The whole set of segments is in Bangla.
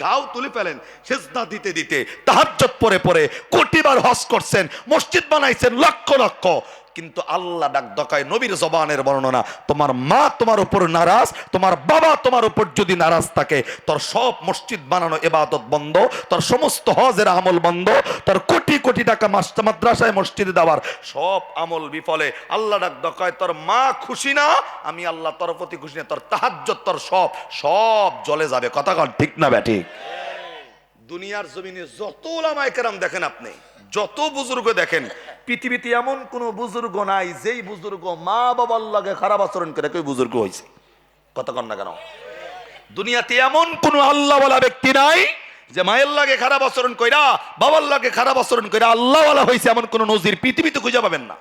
ঘাও তুলে ফেলেন। সিজদা দিতে দিতে তাহাজ্জুদ পড়ে পড়ে কোটিবার হজ করছেন, মসজিদ বানাইছেন লক্ষ লক্ষ, কিন্তু আল্লাহ ডাক দকায় নবীর জবানের বর্ণনা, তোমার মা তোমার উপর নারাজ, তোমার বাবা তোমার উপর যদি নারাজ থাকে, তোর সব মসজিদ বানানো ইবাদত বন্ধ, তোর সমস্ত হজের আমল বন্ধ, তোর কোটি কোটি টাকা মাদ্রাসায় মসজিদে দেওয়ার সব আমল বিফলে। আল্লাহ ডাক দকায় তোর মা খুশি না, আমি আল্লাহ তোর প্রতি খুশি না, তোর তাহাজ্জুদ তোর সব সব জ্বলে যাবে। কথা কন ঠিক না ব্যাঠিক? দুনিয়ার জমিনে যত উলামায়ে কেরাম দেখেন, আপনি যত বুজুর্গ দেখেন, পৃথিবীতে এমন কোন বুজুর্গ নাই যেই বুজুর্গ মা বাবার লাগে খারাপ আচরণ করে কেউ বুজুর্গ হয়েছে। কথা কন না কেন? দুনিয়াতে এমন কোন আল্লাহওয়ালা ব্যক্তি নাই যে মায়ের লাগে খারাপ আচরণ কইরা, বাবার লাগে খারাপ আচরণ কইরা আল্লাহওয়ালা হয়েছে, এমন কোন নজির পৃথিবীতে খুঁজে পাবেন না।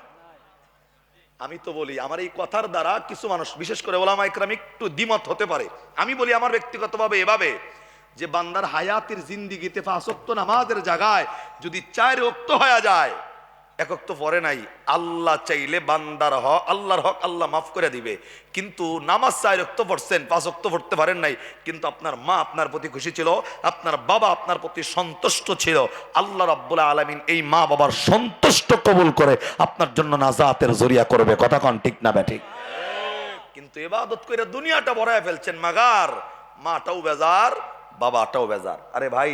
আমি তো বলি, আমার এই কথার দ্বারা কিছু মানুষ, বিশেষ করে ওলামায়ে কেরাম, একটু দ্বিমত হতে পারে। আমি বলি আমার ব্যক্তিগতভাবে এভাবে, যে বান্দার হায়াতের জিন্দিগিতে 5 ওয়াক্ত নামাজের জায়গায় যদি 4 ওয়াক্ত হয়ে যায়, 1 ওয়াক্ত পরে নাই, আল্লাহ চাইলে বান্দার হক, আল্লাহর হক আল্লাহ মাফ করে দিবে। কিন্তু নামাজ 4 ওয়াক্ত পড়ছেন, 5 ওয়াক্ত পড়তে পারেন নাই, কিন্তু আপনার মা আপনার প্রতি খুশি ছিল, আপনার বাবা আপনার প্রতি সন্তুষ্ট ছিল, আল্লাহ রাব্বুল আলামিন এই মা বাবার সন্তুষ্ট কবুল করে আপনার জন্য নাজাতের জরিয়া করবে। কথা কন ঠিক না ব্যাঠিক? কিন্তু ইবাদত করে দুনিয়াটা ভরায় ফেলছেন, মাগার মাটাও বেজার, বাবাটাও বেজার। আরে ভাই,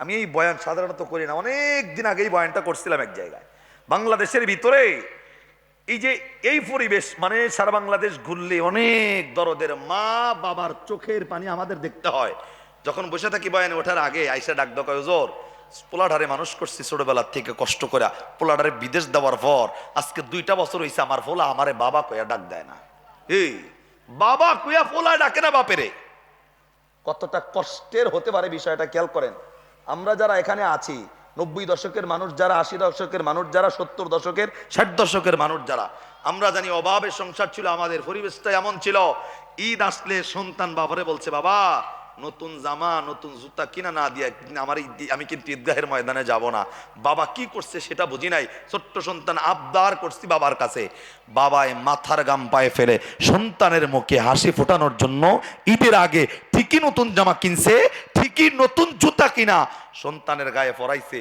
আমি এই বয়ান সাধারণত করি না, অনেক দিন আগে এই বয়ানটা করছিলাম এক জায়গায়। বাংলাদেশের ভিতরে এই যে এই পরিবেশ, মানে সারা বাংলাদেশ ঘুরলে অনেক দরদের মা বাবার চোখের পানি আমাদের দেখতে হয়। যখন বসে থাকি বয়ানে ওঠার আগে আইসা ডাক দকায়, হুজুর পোলাঢারে মানুষ করছি ছোটবেলার থেকে কষ্ট করে, পোলাঢারে বিদেশ দেওয়ার পর আজকে 2টা বছর হয়েছে, আমার ফোলা আমারে বাবা কইয়া ডাক দেয় না। এই বাবা কইয়া ফোলা ডাকে না বাপেরে। কতটা কষ্টের হতে পারে বিষয়টা খেয়াল করেন। আমরা যারা এখানে আছি, 90 দশকের মানুষ যারা, 80 দশকের মানুষ যারা, 70 দশকের 60 দশকের মানুষ যারা, আমরা জানি অভাবের সংসার ছিল আমাদের, পরিবেশটা এমন ছিল, ঈদ আসলে সন্তান বাবারে বলছে, বাবা নতুন জামা নতুন জুতা কিনা না দিয়ে আমি কিন্তু ঈদগাহের ময়দানে যাব না। বাবা কি করছে সেটা বুঝি নাই, ছোট্ট সন্তান আবদার করছি বাবার কাছে, বাবায় মাথার গাম পায়ে ফেলে সন্তানের মুখে হাসি ফোটানোর জন্য ঈদের আগে ঠিকই নতুন জামা কিনছে, ঠিকই নতুন জুতা কিনা সন্তানের গায়ে পরাইছে।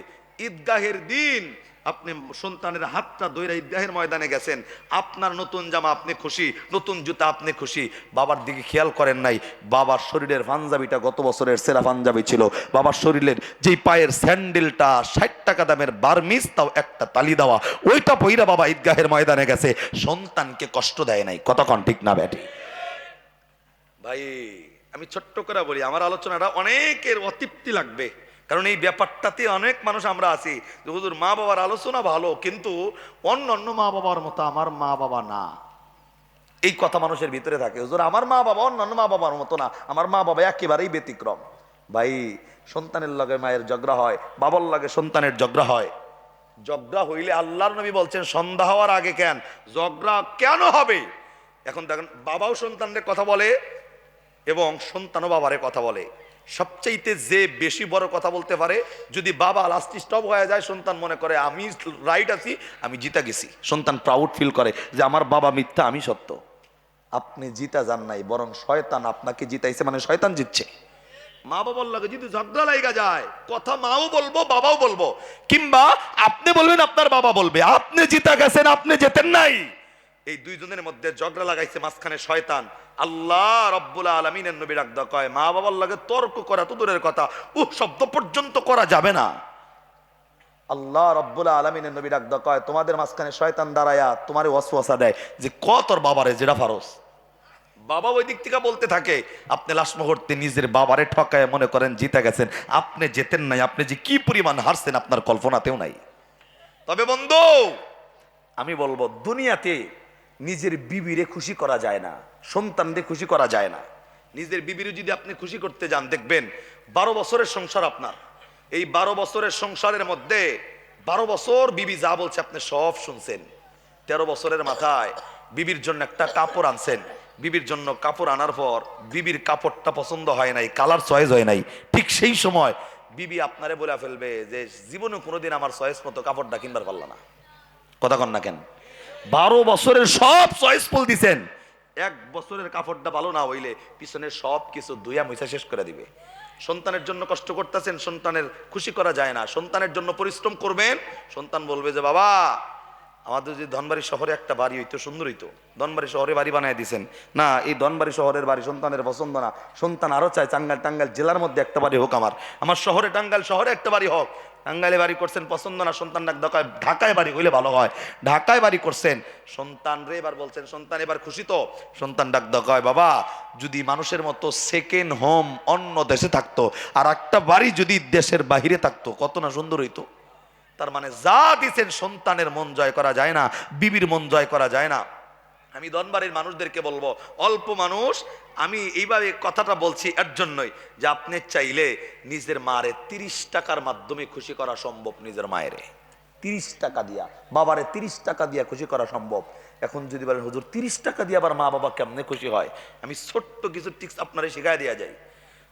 ঈদগাহের দিন আপনি সন্তানের হাতটা ধইরা ঈদগাহের ময়দানে গেছেন, আপনার নতুন জামা আপনি খুশি, নতুন জুতা আপনি খুশি, বাবার দিকে খেয়াল করেন নাই। বাবার শরীরের পাঞ্জাবিটা গত বছরের সেরা পাঞ্জাবি ছিল, বাবার শরীরের যেই পায়ের স্যান্ডেলটা 60 টাকা দামের বার্মিস, তাও একটা তালি দেওয়া, ওইটা পইরা বাবা ঈদগাহের ময়দানে গেছে, সন্তানকে কষ্ট দেয় নাই। কতক্ষণ ঠিক না ব্যাটি? ভাই আমি ছোট্ট করে বলি, আমার আলোচনাটা অনেকের অতৃপ্তি লাগবে, কারণ এই ব্যাপারটাতে অনেক মানুষ আমরা আছি যে হুজুর মা বাবার আলোচনা ভালো, কিন্তু অন্য অন্য মা বাবার মতো আমার মা বাবা না, এই কথা মানুষের ভিতরে থাকে। হুজুর আমার মা বাবা অন্য অন্য মা বাবার মতো না, আমার মা বাবা একেবারেই ব্যতিক্রম। ভাই সন্তানের লগে মায়ের ঝগড়া হয়, বাবার লগে সন্তানের ঝগড়া হয়, ঝগড়া হইলে আল্লাহর নবী বলছেন সন্ধ্যা হওয়ার আগে কেন ঝগড়া কেন হবে। এখন দেখেন, বাবাও সন্তানের কথা বলে এবং সন্তানও বাবারে কথা বলে। সবচাইতে যে বেশি বড় কথা বলতে পারে, যদি বাবা লাস্ট স্টপ হয়ে যায়, সন্তান মনে করে আমি রাইট আছি, আমি জিতা গেছি, সন্তান প্রাউড ফিল করে যে আমার বাবা মিথ্যা আমি সত্য। আপনি জিতা যান নাই, বরং শয়তান আপনাকে জিতাইছে, মানে শয়তান জিতছে। মা বাবার লাগে যদি ঝগড়া লাগা যায়, কথা মাও বলবো বাবাও বলবো, কিংবা আপনি বলবেন আপনার বাবা বলবে, আপনি জিতা গেছেন আপনি জেতেন নাই, এই দুইজনের মধ্যে ঝগড়া লাগাইছে মাঝখানে শয়তান। আল্লাহ রাব্বুল আলামিনের নবী ডাক কয়, মা বাবার লাগে তর্ক করা তো দূরের কথা, শব্দ পর্যন্ত করা যাবে না। আল্লাহ রাব্বুল আলামিনের নবী ডাক কয়, তোমাদের মাঝখানে শয়তান দাঁড়ায়া তোমারে ওয়াসওয়াসা দেয় যে ক তোর বাবারে যেটা ফারস। বাবা ওই দিক থেকে বলতে থাকে, আপনি লাশ মুহূর্তে নিজের বাবারে ঠকায় মনে করেন জিতে গেছেন, আপনি জেতেন নাই, আপনি যে কি পরিমাণ হারছেন আপনার কল্পনাতেও নাই। তবে বন্ধু আমি বলবো, দুনিয়াতে নিজের বিবিরে খুশি করা যায় না, সন্তানদের খুশি করা যায় না। নিজের বিবিরে যদি আপনি খুশি করতে যান, দেখবেন 12 বছরের সংসার আপনার, এই 12 বছরের সংসারের মধ্যে 12 বছর বিবি যা বলছে আপনি সব শুনছেন। 13 বছরের মাথায় বিবির জন্য একটা কাপড় আনছেন, বিবির জন্য কাপড় আনার পর বিবির কাপড়টা পছন্দ হয় নাই, কালার চয়েস হয় নাই, ঠিক সেই সময় বিবি আপনারে বলে ফেলবে যে জীবনে কোনোদিন আমার চয়েস মতো কাপড়টা কিনবার পারল না। কথা কন না কেন? 12 বছরের সব চয়েস ফুল দিছেন, 1 বছরের কাপড়টা ভালো না হইলে পিছনে সব কিছু ধুইয়া মুছা শেষ করে দিবে। সন্তানের জন্য কষ্ট করতেছেন, সন্তানের খুশি করা যায় না। সন্তানের জন্য পরিশ্রম করবেন, সন্তান বলবে যে বাবা আমাদের যদি ধনবাড়ি শহরে একটা বাড়ি হইতো সুন্দর হইতো, ধনবাড়ি শহরে বাড়ি বানায় দিছেন না, এই ধনবাড়ি শহরের বাড়ি সন্তানের পছন্দ না। সন্তান আরো চায় টাঙ্গাইল জেলার মধ্যে একটা বাড়ি হোক, আমার শহরে টাঙ্গাইল শহরে একটা বাড়ি হোক। টাঙ্গাইলে বাড়ি করছেন পছন্দ না, সন্তান ঢাকায় বাড়ি হইলে ভালো হয়। ঢাকায় বাড়ি করছেন, সন্তান রে এবার বলছেন, সন্তান এবার খুশি তো? সন্তান ডাক বাবা যদি মানুষের মতো সেকেন্ড হোম অন্য দেশে থাকতো, আর একটা বাড়ি যদি দেশের বাহিরে থাকতো, কত না সুন্দর হইতো। তার মানে যা দিচ্ছেন সন্তানের মন জয় করা যায় না, বিবির মন জয় করা যায় না। আমি ধনবাড়ির মানুষদেরকে বলবো, অল্প মানুষ, আমি এইভাবে কথাটা বলছি এর জন্যই যে আপনি চাইলে নিজের মারে 30 টাকার মাধ্যমে খুশি করা সম্ভব। নিজের মায়েরে 30 টাকা দিয়া, বাবারে 30 টাকা দিয়া খুশি করা সম্ভব। এখন যদি বলেন হুজুর 30 টাকা দিয়ে আবার মা বাবা কেমনে খুশি হয়, আমি ছোট্ট কিছু টিপস আপনারে শিখাই দেওয়া যায়।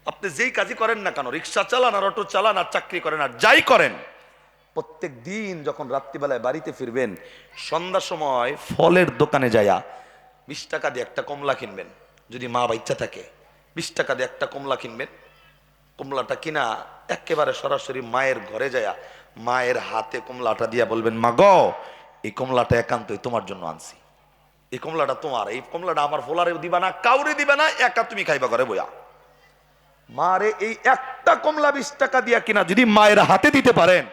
আপনি যেই কাজই করেন না কেন, রিক্সা চালান আর অটো চালান আর চাকরি করেন আর যাই করেন, প্রত্যেক দিন যখন রাত্রিবেলায় বাড়িতে ফিরবেন, সন্ধ্যার সময় ফলের দোকানে যায়া 20 টাকা দিয়ে একটা কমলা কিনবেন। যদি মা বাচ্চা থাকে 20 টাকা দিয়ে একটা কমলা কিনবেন। কমলাটা কিনা একেবারে সরাসরি মায়ের ঘরে যায়া মায়ের হাতে কমলাটা দিয়া বলবেন, মা গো এই কমলাটা একান্তই তোমার জন্য আনছি, এই কমলাটা তোমার, এই কমলাটা আমার ফোলারেও দিবা না, কাউরে দিবা না, একা তুমি খাইবা ঘরে বইয়া। মারে এই একটা কমলা 20 টাকা দিয়া কিনা যদি মায়ের হাতে দিতে পারেন,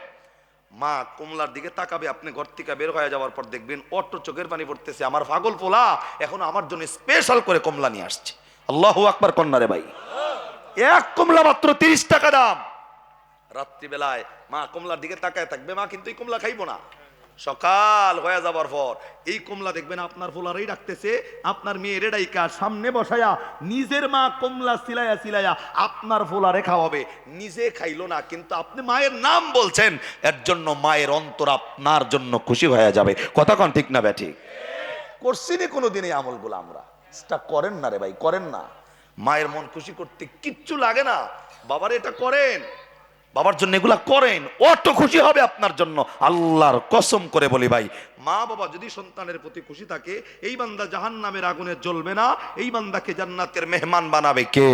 মা কমলার দিকে তাকাবে, আপনি ঘর থেকে বের হয়ে যাওয়ার পর দেখবেন অটো চোখের পানি পড়তেছে, আমার পাগল পোলা এখন আমার জন্য স্পেশাল করে কমলা নিয়ে আসছে। আল্লাহু আকবার কন্যারে ভাই, এক কমলা মাত্র 30 টাকা দাম। রাত্রিবেলায় মা কমলার দিকে তাকায় থাকবে, মা কিন্তু এই কমলা খাইবো না। সকাল হয়ে যাবার পর এই কমলা দেখবেন আপনার ফোলারই ডাকতেছে, আপনার মেয়ের ডাইকা সামনে বসায়া নিজের মা কমলা সিলাইয়া সিলাইয়া আপনার ফোলারে খাওয়াবে। নিজে খাইলো না, কিন্তু আপনি মায়ের নাম বলছেন, এর জন্য মায়ের অন্তর আপনার জন্য খুশি হয়ে যাবে। কথা কোন ঠিক না ব্যাঠিক? করছিনি কোনোদিন এই আমলগুলো আমরা? এটা করেন না রে ভাই, করেন না। মায়ের মন খুশি করতে কিচ্ছু লাগে না, বাবার এটা করেন, বাবার জন্য এগুলা করেন, অত খুশি হবে আপনার জন্য। আল্লাহর কসম করে বলি ভাই, মা বাবা যদি সন্তানের প্রতি খুশি থাকে, এই বান্দা জাহান্নামের আগুনে জ্বলবে না, এই বান্দাকে জান্নাতের মেহমান বানাবে কে?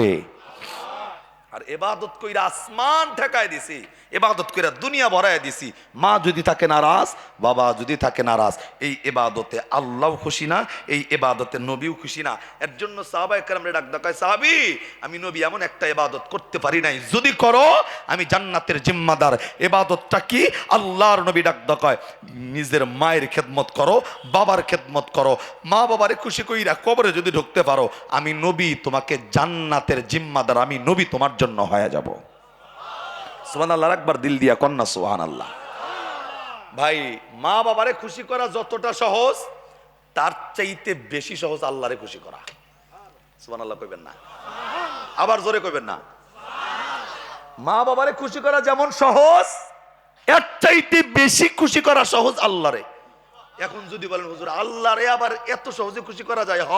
আর ইবাদত কইরা আসমান ঠেকায় দিছি, ইবাদত কইরা দুনিয়া ভরায় দিছি। মা যদি থাকে নারাজ, বাবা যদি থাকে নারাজ, এই ইবাদতে আল্লাহ খুশি না, এই ইবাদতে নবীও খুশি না। এর জন্য সাহাবায়ে কেরামরে ডাক দেয়, সাহাবী আমি নবী এমন একটা ইবাদত করতে পারি নাই, যদি করো আমি জান্নাতের জিম্মাদার। ইবাদতটা কি? আল্লাহর নবী ডাক দেয়, নিজের মায়ের খেদমত করো, বাবার খেদমত করো। মা বাবারে খুশি কইরা কবরে যদি ঢুকতে পারো, আমি নবী তোমাকে জান্নাতের জিম্মাদার, আমি নবী তোমার জন্য হয়ে যাব। সুবহানাল্লাহ, একবার দিল দিয়া কন্যা সুবহানাল্লাহ। ভাই মা বাবারে খুশি করা যতটা সহজ, তার চাইতে বেশি সহজ আল্লাহরে খুশি করা। সুবহানাল্লাহ কইবেন না? আবার জোরে কইবেন না? মা বাবারে খুশি করা যেমন সহজ, এর চাইতে বেশি খুশি করা সহজ আল্লাহরে। এখন যদি বলেন হুজুর আল্লাহরে আবার এত সহজে খুশি করা যায়? হ,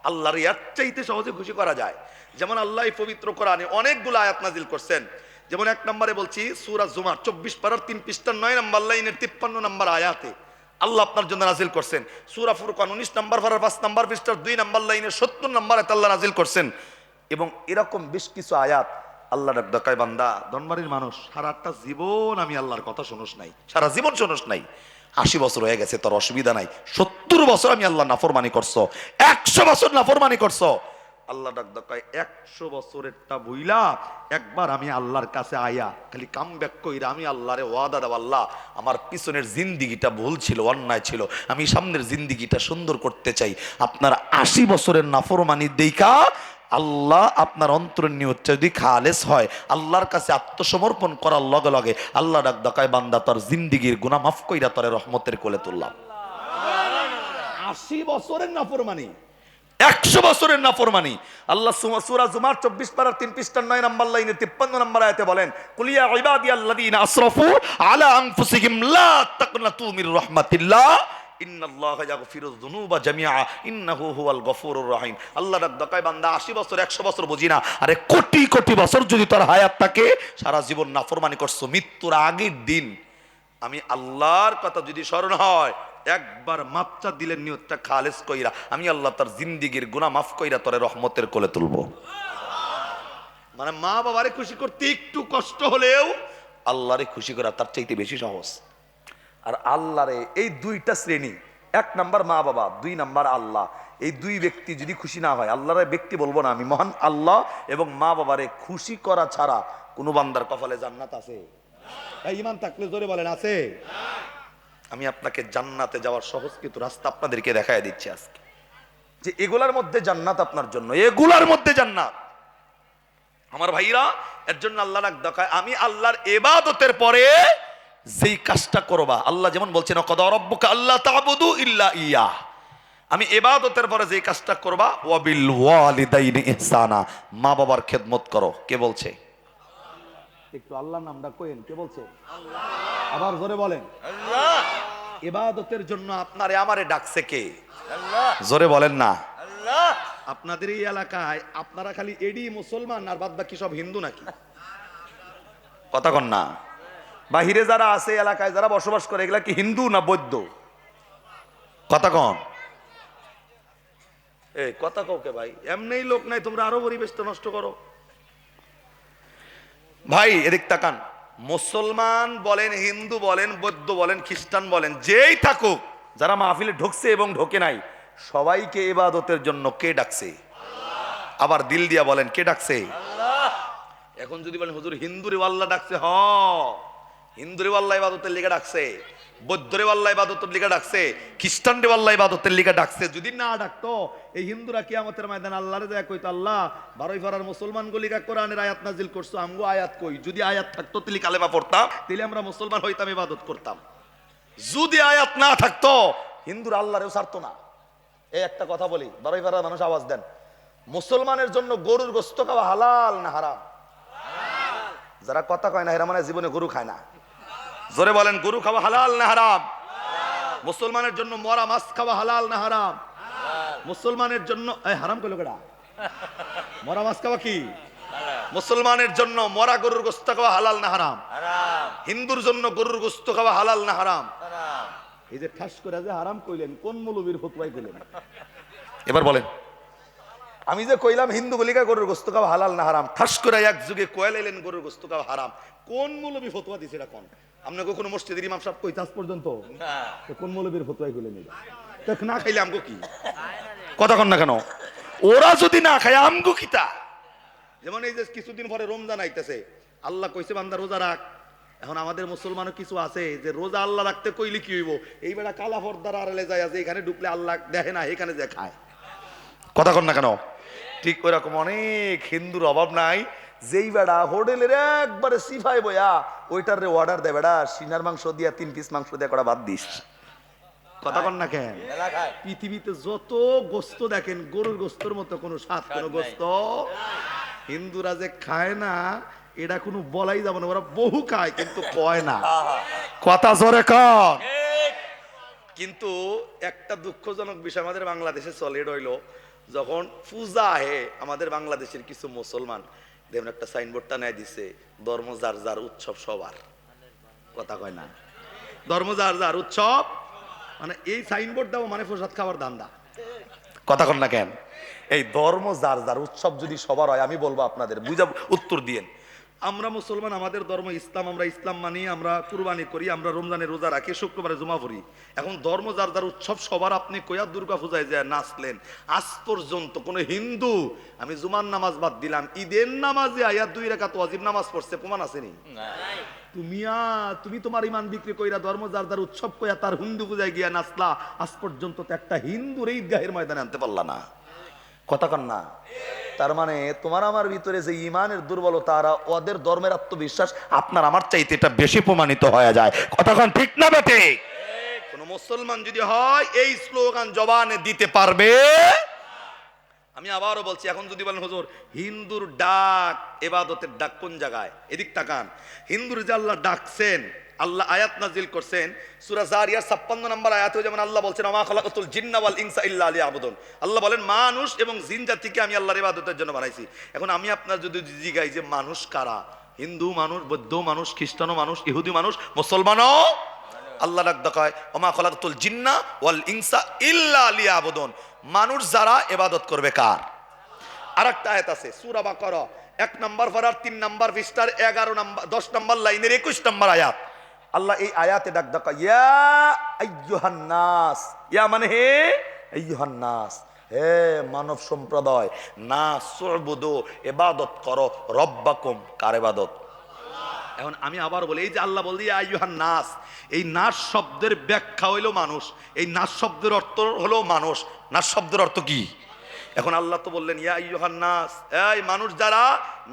আল্লাহরে এর চাইতে সহজে খুশি করা যায়। যেমন আল্লাহ পবিত্র কোরআনে অনেকগুলো আয়াত নাজিল করছেন। যেমন এক নম্বরে বলছি সূরা জুমার 24 পারার 3 পৃষ্ঠার 9 নম্বর লাইনের 53 নম্বর আয়াতে আল্লাহ আপনার জন্য নাজিল করছেন। সূরা ফুরকান 19 নম্বর পারার 5 নম্বর পৃষ্ঠার 2 নম্বর লাইনের 70 নম্বর আয়াত আল্লাহ নাজিল করছেন। এবং এরকম বেশ কিছু আয়াত আল্লাহ ডাক দেয়, বান্দা ধনবাড়ির মানুষ সারাটা জীবন আমি আল্লাহর কথা শুনোস নাই, সারা জীবন শুনোস নাই, 80 বছর হয়ে গেছে, তোর অসুবিধা নাই। 70 বছর আমি আল্লাহ নাফরমানি করছো, 100 বছর নাফরমানি করছো। আল্লাহ ডাক দেয় 100 বছরেরটা ভুইলা একবার আমি আল্লাহর কাছে আয়া খালি কাম ব্যাক কইরা আমি আল্লাহরে ওয়াদা দাও, আল্লাহ আমার পিছনের জিন্দিগিটা ভুল ছিল, অন্যায় ছিল, আমি সামনের জিন্দিগিটা সুন্দর করতে চাই। আপনার 80 বছরের নাফরমানি দেইখা আল্লাহ আপনার অন্তরের নিয়তটা যদি খালেস হয়, আল্লাহর কাছে আত্মসমর্পণ করার লগে লগে আল্লাহ ডাক দেয়, বান্দা তোর জিন্দিগির গুনাহ মাফ কইরা তোরে রহমতের কোলে তুললাম। 80 বছরের নাফরমানি, 100 বছরের নাফরমানি। আল্লাহ সূরা জুমার 24 পারার 3 পৃষ্ঠার 9 নম্বর লাইনে 53 নম্বর আয়াতে বলেন, কুলিয়া ইবাদিয়াল্লাযীনা আসরাফু আলা আনফুসিহিম লা তাকনাতু মির রাহমাতিল্লাহ ইন্নাল্লাহা ইয়াগফিরুয যুনুবা জামিআ ইন্নাহু হুয়াল গফুরুর রহিম। আল্লাহ ডাক দেয়, বান্দা 80 বছর 100 বছর বুঝি না, আরে কোটি কোটি বছর যদি তোর হায়াত থাকে, সারা জীবন নাফরমানি করছো, মৃত্যুর আগের দিন আমি আল্লাহর কথা যদি স্মরণ হয়, একবার মাপচা দিলেন নিয়তটা খালেস কইরা, আমি আল্লাহ তার জিন্দিগির গুনাহ মাফ কইরা তোরে রহমতের কোলে তুলবো। মানে মা বাবারে খুশি করতে একটু কষ্ট হলেও আল্লাহরে খুশি করা তার চাইতে বেশি সহজ। আর আল্লাহরে এই দুইটা শ্রেণী, এক নাম্বার মা বাবা, দুই নাম্বার আল্লাহ, এই দুই ব্যক্তি যদি খুশি না হয়, আল্লাহর ব্যক্তি বলবো না আমি, মহান আল্লাহ এবং মা বাবারে খুশি করা ছাড়া কোন বান্দার কপালে জান্নাত আছে? এই ঈমান থাকলে জোরে বলেন আছে? আমি আপনাকে জান্নাতে যাওয়ার সহজ কিছু রাস্তা আপনাদেরকে দেখায় দিচ্ছি আজকে, যে এগুলার মধ্যে জান্নাত আপনার জন্য, এগুলার মধ্যে জান্নাত। আমার ভাইরা, এর জন্য আল্লাহ রাখ দেখায়, আমি আল্লাহর ইবাদতের পরে যেই কাজটা করবা, আল্লাহ যেমন বলছেন কদা রাব্বুকা আল্লা তা'বুদু ইল্লা ইয়া, আমি ইবাদতের পরে যেই কাজটা করবা, ওয়াবিল ওয়ালিদাইনি ইহসানা, মা বাবার খেদমত করো। কে বলছে? একটু আল্লাহর নামটা কইেন, কে বলছে? আল্লাহ। আবার জোরে বলেন আল্লাহ। ইবাদতের জন্য আপনারে আমারে ডাকছে কে? আল্লাহ। জোরে বলেন না আল্লাহ। আপনাদের এই এলাকায় আপনারা খালি এডি মুসলমান আর বাদ বাকি সব হিন্দু নাকি? কথা কন না। বাহিরে যারা আছে, এলাকায় যারা বসবাস করে, এগুলা কি হিন্দু না বৌদ্ধ? কথা কন। এই কথা কাউকে ভাই, এমনিই লোক নাই, তোমরা আরো পরিবেশটা নষ্ট করো। ভাই এদিক তাকান, মুসলমান বলেন, হিন্দু বলেন, বৌদ্ধ বলেন, খ্রিস্টান বলেন, যেই থাকুক, যারা মাহফিলে ঢুকছে এবং ঢোকে নাই, সবাইকে ইবাদতের জন্য কে ডাকছে? আবার দিল দিয়া বলেন, কে ডাকছে? এখন যদি বলেন হুজুর হিন্দুরে আল্লাহ ডাকছে, হ হিন্দুরে আল্লাহ ইবাদতের লিগে ডাকছে, বৌদ্ধরে আল্লাহ ইবাদতের লিগে ডাকছে, খ্রিস্টানরে আল্লাহ ইবাদতের লিগে ডাকছে। যদি না ডাকতো, এই হিন্দুরা কিয়ামতের ময়দানে আল্লাহরে যায় কইতো, আল্লাহ 12 পাড়ার মুসলমান গুলিকা কোরআনের আয়াত নাজিল করছো, আমগো আয়াত কই? যদি আয়াত থাকতো তাহলে কালেমা পড়তাম, তাহলে আমরা মুসলমান হইতাম, ইবাদত করতাম। যদি আয়াত না থাকতো, হিন্দুরা আল্লাহরেও ছাড়তো না। এই একটা কথা বলি, 12 পাড়ার মানুষ আওয়াজ দেন, মুসলমানের জন্য গরুর গোশত খাওয়া হালাল না হারাম? যারা কথা কয় না এরা মানে জীবনে গরু খায় না। জোরে বলেন, গরু খাওয়া হালাল না হারাম? মুসলমানের জন্য মরা মাছ খাওয়া হালাল না হারাম? মুসলমানের জন্য হারাম কইলো কেডা? মরা মাছ খাওয়া কি? মুসলমানের জন্য মরা গরুর গোশত খাওয়া হালাল না হারাম? হিন্দুর জন্য গরুর গোশত খাওয়া হালাল না হারাম? এই যে ঠাস করে যে হারাম কইলেন, কোন মৌলবীর ফতোয়াই কইলেন? এবার বলেন। আমি যে কইলাম হিন্দু বলিকা গরুর গোশত খাওয়া হালাল না হারাম, ঠাস করে এক যুগে কয়ালাইলেন গরুর গোশত খাওয়া হারাম, কোন মৌলবী ফতোয়া দিছে? এটা কোন? আপনি কখনো মসজিদের ইমাম সাহেব কইতে আজ পর্যন্ত? কোন মৌলবীর ফতোয়াই কইলেন? না খাইলে আমগো কি? কথা কন না কেন? ওরা যদি না খায় আমগো কিতা? যেমন এই যে কিছুদিন পরে রমজান আইতেছে, আল্লাহ কইছে বান্দা রোজা রাখ। এখন আমাদের মুসলমানও কিছু আছে যে রোজা আল্লাহ রাখতে কইলে কি হইব, এই বেটা কালা পর্দার আড়ালে যায় আছে, এখানে ঢুকলে আল্লাহ দেখে না, এখানে যে খায়। কথা কন না কেন? ঠিক ওই রকম অনেক হিন্দুর অভাব নাই, যেই বেড়া হোটেলের একবারে সিফাই বয়া ওইটার রে অর্ডার দেয়, বেড়া সিনার মাংস দিয়া 3 পিস মাংস দিয়া কটা বাদ দিস। কথা কন না কেন? পৃথিবীতে যত গোস্ত দেখেন, গরুর গোস্তর মতো কোনো স্বাদ কোনো গোস্ত হিন্দুরা যে খায় না, এটা কোনো বলাই যাবে না। ওরা বহু খায় কিন্তু কয় না। কথা জোরে কন। কিন্তু একটা দুঃখজনক বিষয় আমাদের বাংলাদেশে চলে, এটা হইলো যখন পূজা আহে, আমাদের বাংলাদেশের কিছু মুসলমান দেখুন একটা সাইনবোর্ডটা নেয় দিছে, ধর্ম যার যার উৎসব সবার। কথা কয় না? ধর্ম যার যার উৎসব, মানে এই সাইনবোর্ড দাও মানে প্রসাদ খাওয়ার ধান্দা। কথা কন না কেন? এই ধর্ম যার যার উৎসব যদি সবার হয়, আমি বলবো আপনাদের বুঝাবো, উত্তর দিয়েন। আমরা মুসলমান, আমাদের ধর্ম ইসলাম, আমরা ইসলাম মানি, আমরা কুরবানি করি, আমরা রমজানে রোজা রাখি, শুক্রবারে জমা পড়ি। এখন ধর্ম যার যার উৎসব সবার, আপনি কয়া দুর্গা পূজায় যায় নাচলেন, আজ পর্যন্ত কোন হিন্দু, আমি জুমার নামাজ বাদ দিলাম, ঈদের নামাজে আয়া 2 রাকাত ওয়াজিব নামাজ পড়ছে, প্রমাণ আসেনি? তুমি তোমার ইমান বিক্রি কইরা ধর্ম যার যার উৎসব কইয়া তার হিন্দু পূজায় গিয়া নাচলা, আজ পর্যন্ত তো একটা হিন্দুর ঈদগাহের ময়দানে আনতে পারলা না। কথা কন না? তার মানে তোমার আমার ভিতরে যে ইমানের দুর্বলতা, আর ওদের ধর্মের আত্মবিশ্বাস আপনার আমার চাইতে এটা বেশি প্রমাণিত হয়ে যায়। কথা কন ঠিক না বেটে? কোন মুসলমান যদি হয় এই স্লোগান জবানে দিতে পারবে। আমি আবারও বলছি, এখন যদি বলেন হুজুর হিন্দুর ডাক, ইবাদতের ডাক কোন জায়গায়? এদিক তাকান। হিন্দুর যে আল্লাহ ডাকছেন, আল্লাহ আয়াত নাজিল করছেন সূরা জারিয়ার 56 নম্বর আয়াতে, যেমন আল্লাহ বলছেন ওয়া মা খালাকাতুল জিন্না ওয়াল ইনসা ইল্লা লিয়াবুদুন। আল্লাহ বলেন মানুষ এবং জিন জাতিকে আমি আল্লাহর ইবাদতের জন্য বানাইছি। এখন আমি আপনার যদি জিজ্ঞাসা যে মানুষ কারা, হিন্দু মানুষ, বৌদ্ধ মানুষ, খ্রিস্টানও মানুষ, ইহুদি মানুষ, মুসলমানও, আল্লাহ ডাক দেখায় ওয়া মা খালাকাতুল জিন্না ওয়াল ইনসা ইল্লা লিয়াবুদুন। মানুষ যারা ইবাদত করবে কার? আরেকটা আয়াত আছে সূরা বাকারা 1 নম্বর পারার 3 নম্বর পৃষ্ঠার 11 নম্বর 10 নম্বর লাইনের 21 নম্বর আয়াত। আল্লাহ এই আয়াতে ডাক ডাকা, ইয়া আইয়ুহান নাস, ইয়া মানে হে আইয়ুহান নাস, হে মানব সম্প্রদায়, নাস সুবুদু, ইবাদত করো রব্বাকুম, কার ইবাদত? এখন আমি আবার বলি, এই যে আল্লাহ বলি আইয়ুহান নাস, এই নাস শব্দের ব্যাখ্যা হইল মানুষ, এই নাস শব্দের অর্থ হলো মানুষ। নাস শব্দের অর্থ কি? এখন আল্লাহ তো বললেন ইয়া আইয়ুহান নাস, এই মানুষ যারা,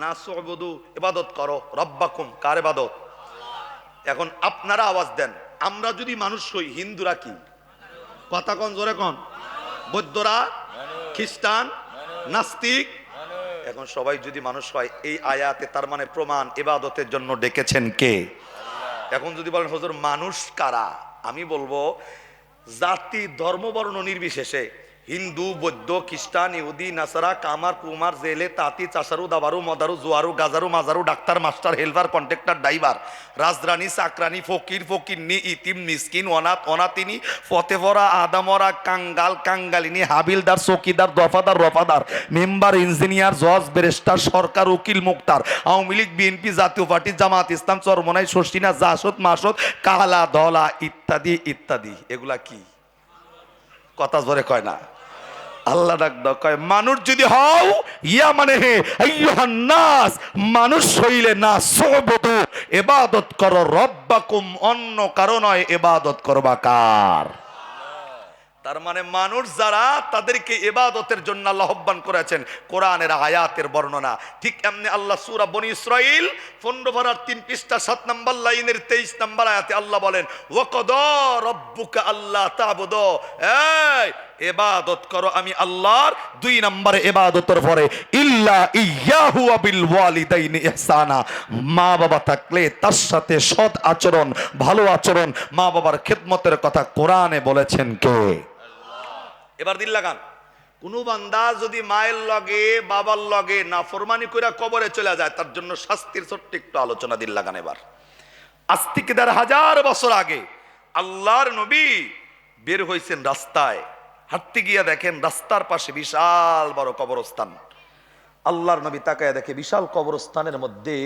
নাস উবুদু, ইবাদত করো রব্বাকুম, কার ইবাদত? এখন আপনারা আওয়াজ দেন, আমরা যদি মানুষ হই, হিন্দুরা কি? কথা কোন, জোরে কোন। বৌদ্ধরা, খ্রিস্টান, নাস্তিক। এখন সবাই যদি মানুষ হয়, এই আয়াতে তার মানে প্রমাণ ইবাদতের জন্য ডেকেছেন কে? এখন যদি বলেন হুজুর মানুষ কারা, আমি বলবো জাতি ধর্ম বর্ণ নির্বিশেষে, হিন্দু, বৌদ্ধ, খ্রিস্টান, ইহুদি, নাসারা, কামার, কুমার, জেলে, তাঁতি, চাষারু, দাবারু, মদারু, জোয়ারু, গাজারু, মাজারু, doctor, master, helper, contractor, driver, রাজরানী, চাকরানী, ফকির, ফকিরনি, ইতিম, মিসকিন, অনাথ, অনাথিনী, ফতেভরা, আদামরা, কাঙ্গাল, কাঙ্গালিনী, হাবিলদার, চৌকিদার, দফাদার, রফাদার, মেম্বার, ইঞ্জিনিয়ার, জজ, ব্যারিস্টার, সরকার, উকিল, মুক্তার, আওয়ামী লীগ, বিএনপি, জাতীয় পার্টি, জামাত ইসলাম, চরমনাই, শর্ষিনা, জাসদ, মাসদ, কালা, ধলা, ইত্যাদি ইত্যাদি। এগুলা কি? কথা জোরে কয় না। আল্লাহ ডাক দাও, কয় মানুষ যদি হও, ইয়া মানে হে আইয়ুহান নাস, মানুষ হইলে না সুবুদু, ইবাদত করো রব্বাকুম, অন্য কারো নয়, ইবাদত করবা কার? তার মানে মানুষ যারা, তাদেরকে ইবাদতের জন্য আল্লাহ আহ্বান করেছেন, কোরআনের আয়াতের বর্ণনা। ঠিক এমনি আল্লাহ সূরা বনী ইসরাইল 15 পারার 3 পৃষ্ঠা 7 নম্বর লাইনের 23 নম্বর আয়াতে আল্লাহ বলেন, ওয়াকাদা রাব্বুকা আল্লা তা'বুদু, এই ইবাদত করো আমি আল্লাহর, 2 নম্বরে ইবাদতের পরে ইল্লা ইয়াহু ওয়া বিল ওয়ালিদাইনি ইহসানা, মা বাবা থাকলে তার সাথে সৎ আচরণ, ভালো আচরণ, মা বাবার খেদমতের কথা কোরআনে বলেছেন কে? এবার দিল লাগান, কোন বান্দা যদি মায়ের লগে বাবার লগে নাফরমানি কইরা কবরে চলে যায়, তার জন্য শাস্তির ছোট্ট একটু আলোচনা দিল লাগান। এবার আজ থেকে 1000 বছর আগে আল্লাহর নবী বের হইছেন রাস্তায়, হাঁটতে গিয়া দেখেন রাস্তার পাশে বিশাল বড় কবরস্থান। আল্লাহর নবী তাকায় দেখে বিশাল কবরস্থানের মধ্যে,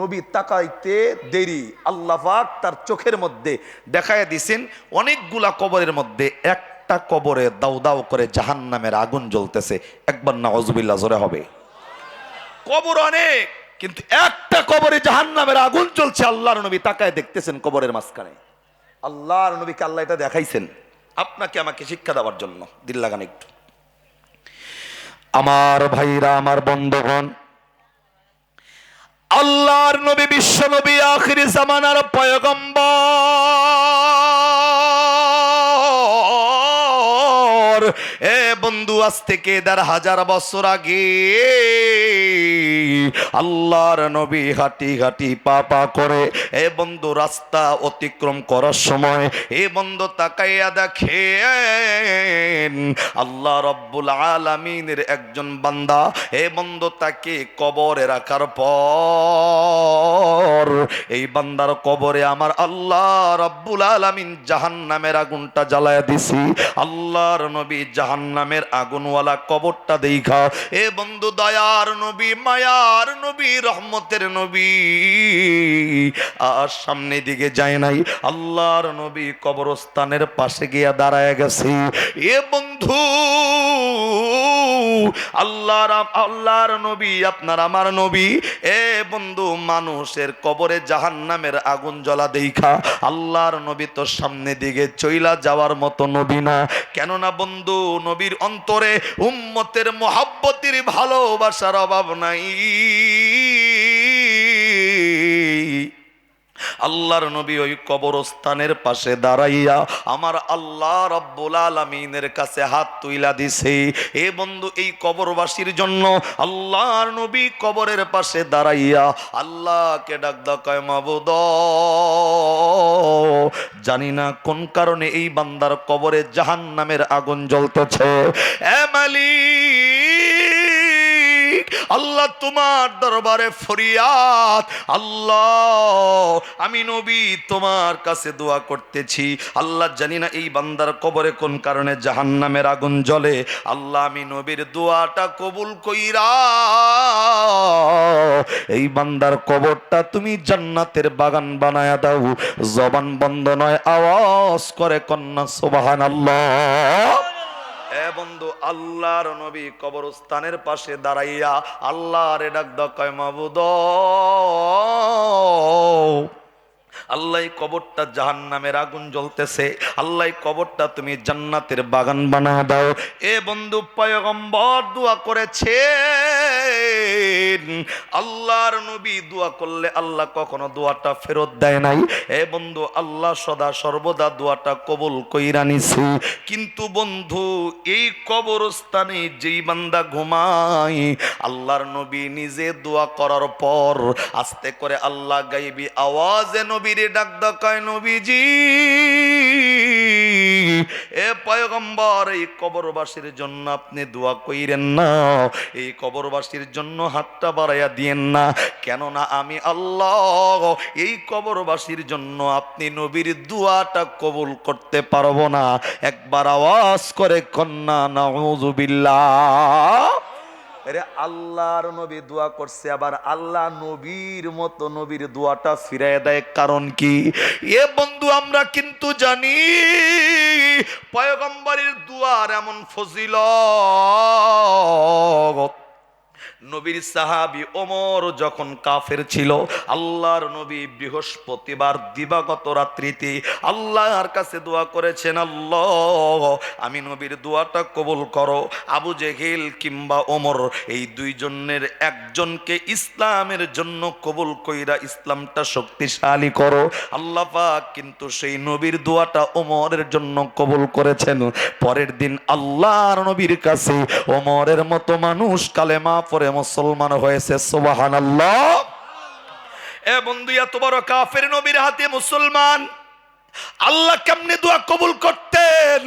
নবী তাকাইতে দেরি, আল্লাহ পাক তার চোখের মধ্যে দেখায় দিছেন অনেকগুলা কবরের মধ্যে একটা কবরে দাউ দাউ করে জাহান্নামের আগুন জ্বলতেছে। একবার নাউজুবিল্লাহ জোরে হবে। কবর অনেক, কিন্তু একটা কবরে জাহান্নামের আগুন জ্বলছে। আল্লাহর নবী তাকায় দেখতেছেন কবরের মাঝখানে। আল্লাহর নবীকে আল্লাহ এটা দেখাইছেন আপনাকে আমাকে শিক্ষা দেওয়ার জন্য। দিল লাগান একটু। আমার ভাইরা, আমার বন্ধুগণ, আল্লাহর নবী বিশ্ব নবী, আখিরি জামানার পয়গম্বর। এ বন্ধু, আজ থেকে 1000 বছর আগে আল্লাহর নবী হাঁটি হাঁটি পা পা করে এ বন্ধু রাস্তা অতিক্রম করার সময় এ বন্ধু তাকাইয়া দেখেন আল্লাহ রব্বুল আলামিনের একজন বান্দা এ বন্ধু তাকে কবরে রাখার পর এই বান্দার কবরে আমার আল্লাহ রব্বুল আলামিন জাহান্নামের আগুনটা জ্বালায়া দিছি। আল্লাহর নবী জাহান্নামের আগুনওয়ালা কবরটা দেখা এ বন্ধু দয়ার নবী, মায়ার নবী, রহমতের নবী আর সামনে দিকে যায় নাই। আল্লাহর নবী কবরস্থানের পাশে গিয়া দাঁড়ায় গেছে। এ বন্ধু আল্লাহর নবী, আপনার আমার নবী, এ বন্ধু মানুষের কবরে জাহান্নামের আগুন জ্বলা দেখা আল্লাহর নবী তো সামনে দিকে চইলা যাওয়ার মতো নবী না। কেননা বন্ধু নবীর অন্তরে উম্মতের মোহাব্বতের ভালোবাসার অভাব নাই। আল্লাহর নবী ওই কবরস্থানের পাশে দাঁড়াইয়া আমার আল্লাহ রব্বুল আলামিনের কাছে হাত তুইলা দিছে। এ বন্ধু এই কবরবাসীর জন্য আল্লাহর নবী কবরের পাশে দাঁড়াইয়া আল্লাহকে ডাক কয়, মাবুদ জানি না কোন কারণে এই বান্দার কবরে জাহান্নামের আগুন জ্বলতেছে। এ মালিক আল্লাহ তোমার দরবারে ফরিয়াদ, আল্লাহ আমি নবী তোমার কাছে দোয়া করতেছি। আল্লাহ জানি না এই বান্দার কবরে কোন কারণে জাহান্নামের আগুন জ্বলে, আল্লাহ আমি নবীর দোয়াটা কবুল কইরা এই বান্দার কবরটা তুমি জান্নাতের বাগান বানায়া দাও। জবান বন্ধ নয়, আওয়াজ করে কন্যা সুবহানাল্লাহ। এ বন্ধু, আল্লাহর নবী কবরস্থানের পাশে দাঁড়াইয়া আল্লাহরে ডাক দাও, কয় মাবুদ, আল্লাহ কবরটা জাহান্নামের আগুন জ্বলতেছে, আল্লাহ কবরটা তুমি জান্নাতের বাগান বানা দাও। এ বন্ধু, পয়গম্বর দোয়া করেছে, আল্লাহর নবী দোয়া করলে আল্লাহ কখনো দোয়াটা ফেরত দেয় নাই। এ বন্ধু, আল্লাহ সদা সর্বদা দোয়াটা কবুল কইরা নিছে। কিন্তু বন্ধু, এই কবরস্থানে যেই বান্দা ঘুমায়, আল্লাহর নবী নিজে দোয়া করার পর আস্তে করে আল্লাহ গাইবি আওয়াজে নবীরে ডাক দাও, কয় নবীজি, এ পয়গম্বর, এই কবরবাসীর জন্য আপনি দোয়া কইরেন না, এই কবরবাসীর জন্য হাতটা বাড়াইয়া দিয়েন না, কেননা আমি আল্লাহ এই কবরবাসীর জন্য আপনি নবীর দোয়াটা কবুল করতে পারবো না। একবার আওয়াজ করে কন্যা নাউযুবিল্লাহ। আরে আল্লাহর নবী দোয়া করছে, আবার আল্লাহ নবীর মতো নবীর দোয়াটা ফিরায় দেয়, কারণ কি? এ বন্ধু, আমরা কিন্তু জানি পয়গম্বরের দোয়ার এমন ফজিলত। নবীর সাহাবী ওমর যখন কাফের ছিল, আল্লাহর নবী বৃহস্পতিবার দিবাগত রাত্রিতে আল্লাহর কাছে দোয়া করেছেন, আল্লাহ আমি নবীর দোয়াটা কবুল করো। আবু জেহেল কিংবা ওমর, এই দুইজনের একজনকে ইসলামের জন্য কবুল কইরা ইসলামটা শক্তিশালী করো। আল্লাহ পাক কিন্তু সেই নবীর দোয়াটা ওমরের জন্য কবুল করেছেন। পরের দিন আল্লাহর নবীর কাছে ওমরের মতো মানুষ কালেমা পড়ে মুসলমান হয়েছে, সুবহানাল্লাহ। এ বন্ধু, এত বড় কাফের নবীর হাতে মুসলমান, আল্লাহ কেমনে দোয়া কবুল করতেন?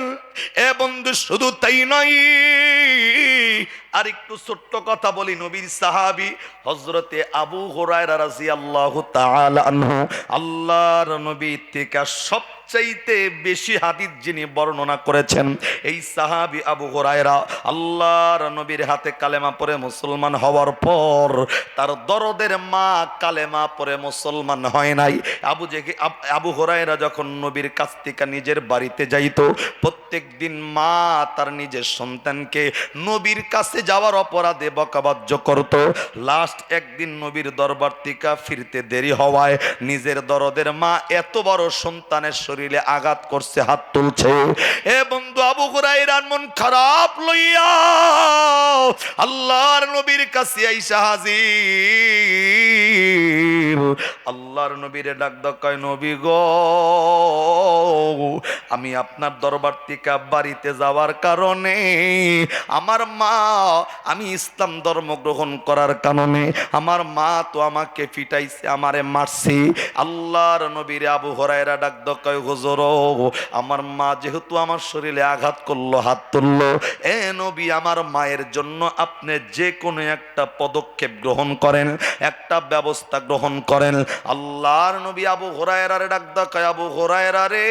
এ বন্ধু, শুধু তাই নয়, আর একটু ছোট্ট কথা বলি। নবীর সাহাবী হযরতে আবু হুরায়রা রাদিয়াল্লাহু তাআলা আনহু, আল্লাহর নবী থেকে সবচাইতে বেশি হাদিস যিনি বর্ণনা করেছেন, এই সাহাবী আবু হুরায়রা আল্লাহর নবীর হাতে কালেমা পড়ে মুসলমান হওয়ার পর তার দরদের মা কালেমা পড়ে মুসলমান হয় নাই। আবু হুরায়রা যখন নবীর কাছ থেকে নিজের বাড়িতে যাইতো, প্রত্যেক দিন মা তার নিজের সন্তানকে নবীর কাছে যাওয়ার অপরাধে বকাবাজ্য করত। লাস্ট একদিন নবীর দরবার থেকে ফিরতে দেরি হওয়ায় নিজের দরদের মা এত বড় সন্তানের শরীরে আঘাত করছে, হাত তুলছে। এ বন্ধু, আবু হুরায়রার মন খারাপ লইয়া আল্লাহর নবীর কাছে আইসা হাজির। আল্লাহর নবীরে ডাক দাও, কয় নবী গো, আমি আপনার দরবার থেকে বাড়িতে যাওয়ার কারণে আমার মা, আমি ইসলাম ধর্ম গ্রহণ করার কারণে আমার মা তো আমাকে পিটাইছে, আমারে মারছে। আল্লাহর নবীরে আবু হুরায়রা ডাক দাও, কয় হুজুর, আমার মা যেহেতু আমার শরীরে আঘাত করলো, হাত তুললো, এ নবী, আমার মায়ের জন্য আপনি যে কোনো একটা পদক্ষেপ গ্রহণ করেন, একটা ব্যবস্থা গ্রহণ করেন। আল্লাহর নবী আবু হুরায়রারে ডাক দাও, কয় আবু হুরায়রা রে,